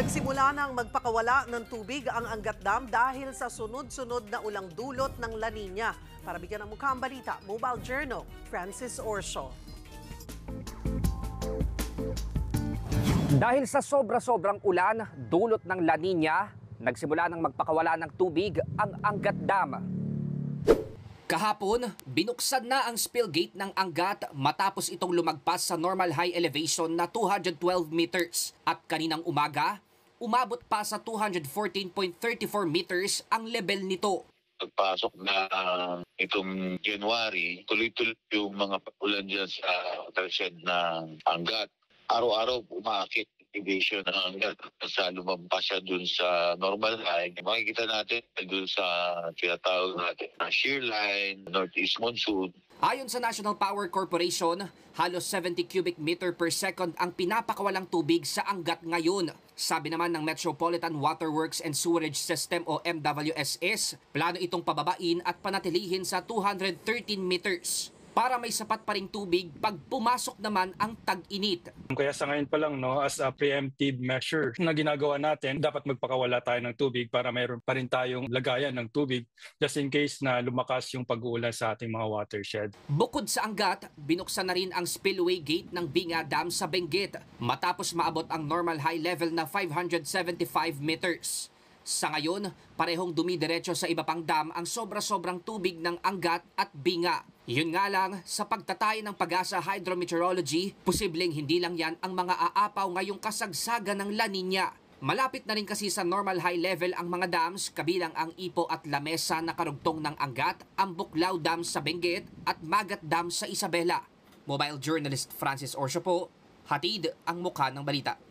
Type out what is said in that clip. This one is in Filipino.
Nagsimula nang magpakawala ng tubig ang Angat Dam dahil sa sunod-sunod na ulang dulot ng La Nina. Para bigyan ng mukha ang balita, Mobile Journal, Francis Orso. Dahil sa sobra-sobrang ulan, dulot ng La Nina, nagsimula nang magpakawala ng tubig ang Angat Dam. Kahapon, binuksan na ang spill gate ng Angat matapos itong lumagpas sa normal high elevation na 212 meters. At kaninang umaga, umabot pa sa 214.34 meters ang level nito. Pagpasok na itong January, tuloy-tuloy yung mga ulan dyan sa watershed ng Angat. Araw-araw umaakit elevation ng Angat sa lumampas siya dun sa normal high. Makikita natin dun sa tinatawag natin na shear line, northeast monsoon. Ayon sa National Power Corporation, halos 70 cubic meter per second ang pinapakawalang tubig sa Angat ngayon. Sabi naman ng Metropolitan Waterworks and Sewerage System o MWSS, plano itong pababain at panatilihin sa 213 meters para may sapat pa ring tubig pag pumasok naman ang tag-init. Kaya sa ngayon pa lang, as a preemptive measure na ginagawa natin, dapat magpakawala tayo ng tubig para mayroon pa rin tayong lagayan ng tubig just in case na lumakas yung pag-uulan sa ating mga watershed. Bukod sa Angat, binuksan na rin ang spillway gate ng Binga Dam sa Benguet matapos maabot ang normal high level na 575 meters. Sa ngayon, parehong dumidiretso sa iba pang dam ang sobra-sobrang tubig ng Angat at Binga. Yun nga lang, sa pagtataya ng Pag-asa Hydrometeorology, posibleng hindi lang yan ang mga aapaw ngayong kasagsagan ng La Nina. Malapit na rin kasi sa normal high level ang mga dams kabilang ang Ipo at Lamesa na karugtong ng Angat, ang Buklao Dam sa Benguet at Magat Dam sa Isabela. Mobile Journalist Francis Orso po, hatid ang mukha ng balita.